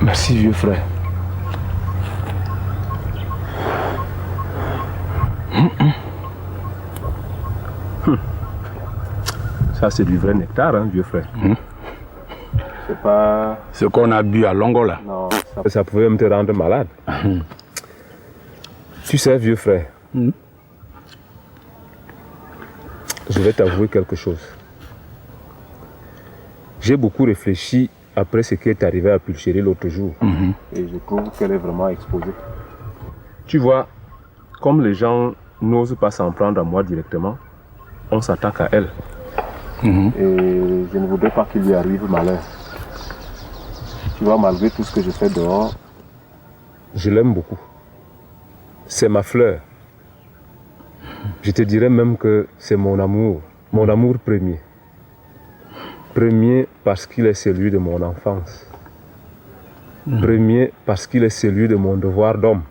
Merci, vieux frère. Ça, c'est du vrai nectar, hein, vieux frère. C'est pas... Ce qu'on a bu à Longo, là. Non, ça pouvait me te rendre malade. Tu sais, vieux frère, je vais t'avouer quelque chose. J'ai beaucoup réfléchi après ce qui est arrivé à Pulchéry l'autre jour. Et je trouve qu'elle est vraiment exposée. Tu vois, comme les gens n'osent pas s'en prendre à moi directement, on s'attaque à elle. Et je ne voudrais pas qu'il lui arrive malheur. Tu vois, malgré tout ce que je fais dehors, je l'aime beaucoup. C'est ma fleur. Je te dirais même que c'est mon amour premier. Premier parce qu'il est celui de mon enfance. Premier parce qu'il est celui de mon devoir d'homme.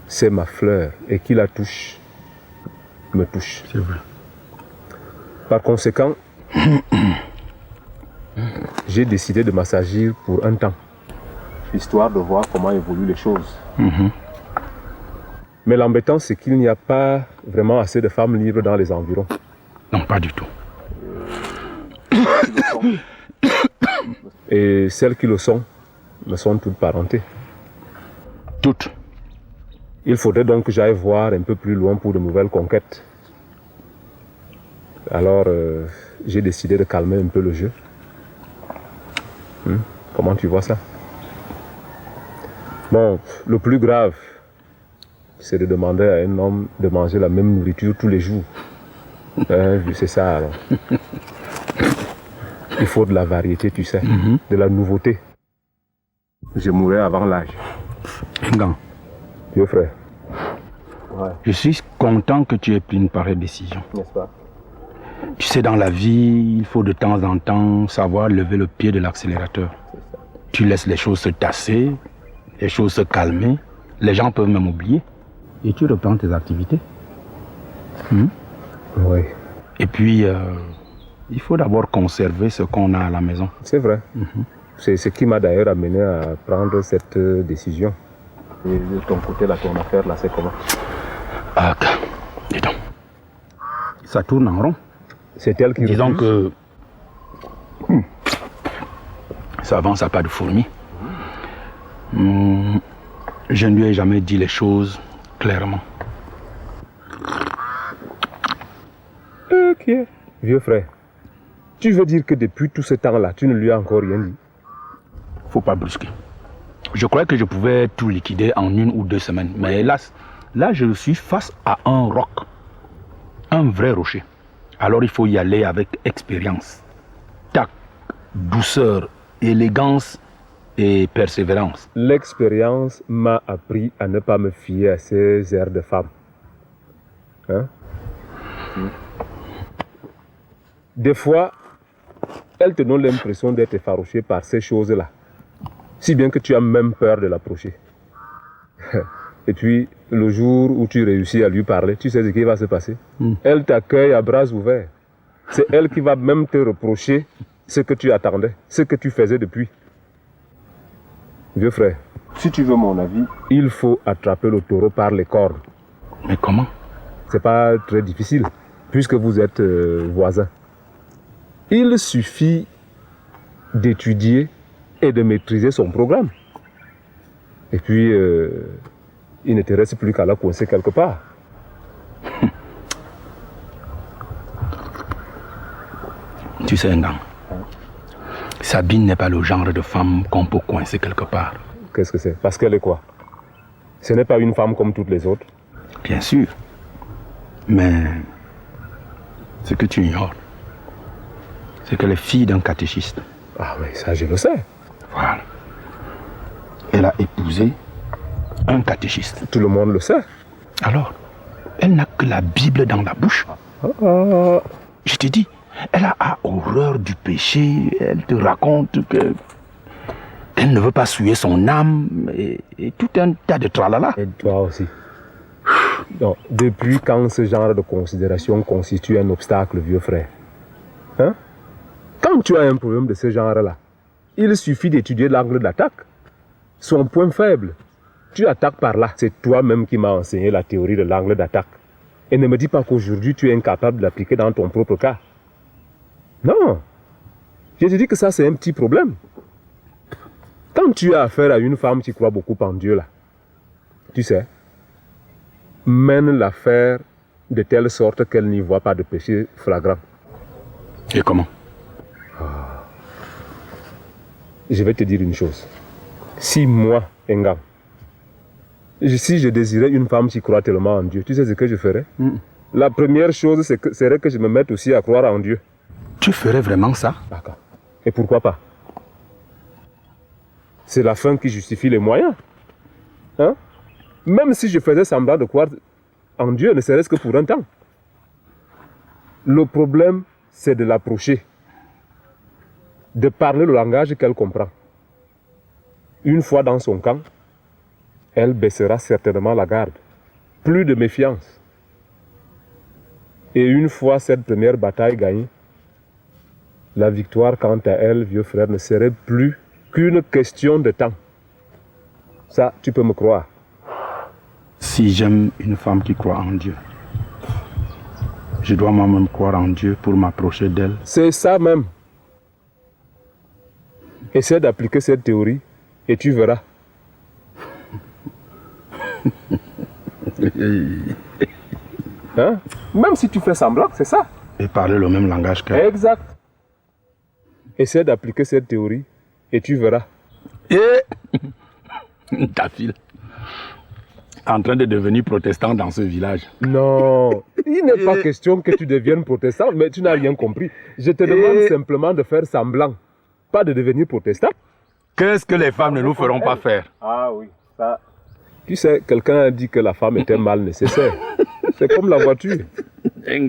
C'est ma fleur et qui la touche, me touche. C'est vrai. Par conséquent, j'ai décidé de m'assagir pour un temps, histoire de voir comment évoluent les choses. Mais l'embêtant, c'est qu'il n'y a pas vraiment assez de femmes libres dans les environs. Non, pas du tout. Et celles qui le sont me sont toutes parentées. Toutes. Il faudrait donc que j'aille voir un peu plus loin pour de nouvelles conquêtes. Alors, j'ai décidé de calmer un peu le jeu. Comment tu vois ça? Bon, le plus grave, c'est de demander à un homme de manger la même nourriture tous les jours. C'est ça, alors. Il faut de la variété, tu sais, de la nouveauté. Je mourrai avant l'âge. Ngan, Vieux frère. je suis content que tu aies pris une pareille décision. N'est-ce pas? Tu sais, dans la vie, il faut de temps en temps savoir lever le pied de l'accélérateur. Tu laisses les choses se tasser, les choses se calmer, les gens peuvent même oublier. Et tu reprends tes activités. Oui. Et puis, il faut d'abord conserver ce qu'on a à la maison. C'est vrai. C'est ce qui m'a d'ailleurs amené à prendre cette décision. Et de ton côté, là, ton affaire, là, c'est comment? Ah, dis donc. Ça tourne en rond. C'est elle qui Disons refuse. que ça avance à pas de fourmi. Je ne lui ai jamais dit les choses clairement. Ok. Vieux frère, tu veux dire que depuis tout ce temps-là, tu ne lui as encore rien dit? Faut pas brusquer. Je croyais que je pouvais tout liquider en 1 ou 2 semaines. Mais hélas, là je suis face à un roc. Un vrai rocher. Alors il faut y aller avec expérience. Tact, douceur, élégance et persévérance. L'expérience m'a appris à ne pas me fier à ces airs de femme. Hein? Des fois, elle te donne l'impression d'être effarouchée par ces choses-là. Si bien que tu as même peur de l'approcher. Et puis, le jour où tu réussis à lui parler, tu sais ce qui va se passer. Elle t'accueille à bras ouverts. C'est elle qui va même te reprocher ce que tu attendais, ce que tu faisais depuis. Vieux frère, si tu veux mon avis, il faut attraper le taureau par les cornes. Mais comment? C'est pas très difficile, puisque vous êtes voisins. Il suffit d'étudier et de maîtriser son programme. Et puis, il ne te reste plus qu'à la coincer quelque part. Tu sais, Ngan, Sabine n'est pas le genre de femme qu'on peut coincer quelque part. Qu'est-ce que c'est? Parce qu'elle est quoi? Ce n'est pas une femme comme toutes les autres. Bien sûr. Mais ce que tu ignores, c'est qu'elle est fille d'un catéchiste. Ah oui, ça je le sais. Voilà. Elle a épousé un catéchiste. Tout le monde le sait. Alors, elle n'a que la Bible dans la bouche. Je te dis, elle a horreur du péché. Elle te raconte qu'elle ne veut pas souiller son âme et tout un tas de tralala. Et toi aussi. Donc, depuis quand ce genre de considération constitue un obstacle, vieux frère? Hein? Quand tu as un problème de ce genre-là, Il suffit d'étudier l'angle d'attaque. Son point faible. Tu attaques par là. C'est toi-même qui m'as enseigné la théorie de l'angle d'attaque. Et ne me dis pas qu'aujourd'hui tu es incapable de l'appliquer dans ton propre cas. Non. Je te dis que ça c'est un petit problème. Quand tu as affaire à une femme qui croit beaucoup en Dieu là, tu sais, mène l'affaire de telle sorte qu'elle n'y voit pas de péché flagrant. Et comment? Je vais te dire une chose. Si moi, Engam, si je désirais une femme qui croit tellement en Dieu, tu sais ce que je ferais? La première chose serait que je me mette aussi à croire en Dieu. Tu ferais vraiment ça? D'accord. Et pourquoi pas? C'est la fin qui justifie les moyens. Hein? Même si je faisais semblant de croire en Dieu, ne serait-ce que pour un temps. Le problème, c'est de l'approcher. De parler le langage qu'elle comprend. Une fois dans son camp, elle baissera certainement la garde. Plus de méfiance. Et une fois cette première bataille gagnée, la victoire, quant à elle, vieux frère, ne serait plus qu'une question de temps. Ça, tu peux me croire. Si j'aime une femme qui croit en Dieu, je dois moi-même croire en Dieu pour m'approcher d'elle. C'est ça même. Essaie d'appliquer cette théorie et tu verras. Hein? Même si tu fais semblant, c'est ça. Et parler le même langage qu'elle. Exact. Essaie d'appliquer cette théorie et tu verras. Et ta fille en train de devenir protestant dans ce village. Non, il n'est pas question que tu deviennes protestant, mais tu n'as rien compris. Je te demande simplement de faire semblant, pas de devenir protestant. Qu'est-ce que les femmes ne nous feront pas faire? Ah oui, ça. Tu sais, quelqu'un a dit que la femme était mal nécessaire. C'est comme la voiture. Elles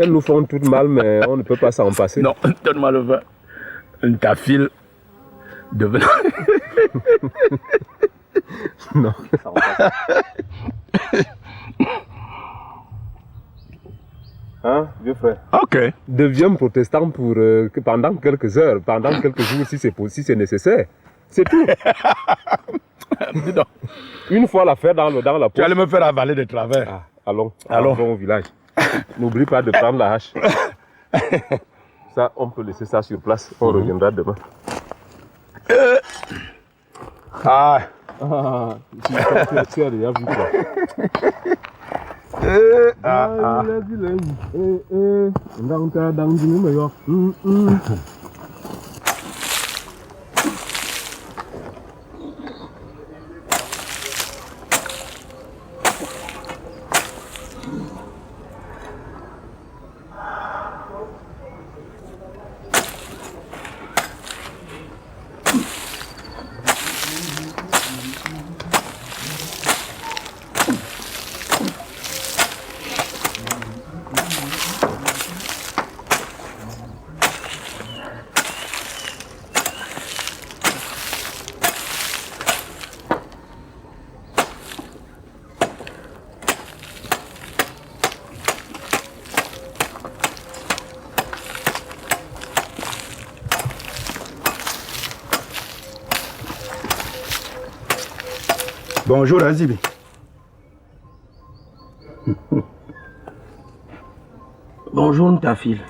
nous font toutes mal, mais on ne peut pas s'en passer. Non, donne-moi le vin. Ta fille devenant... Non, ça va pas. Hein, vieux frère? Ok. Deviens protestant pour pendant quelques heures, pendant quelques jours, si c'est nécessaire. C'est tout. Dis donc. Une fois l'affaire dans la poche. Tu allais me faire avaler de travers. Ah, allons au village. N'oublie pas de prendre la hache. Ça, on peut laisser ça sur place. On reviendra demain. Ah, tu as déjà vu quoi? bonjour Azibi. Bonjour ta fille.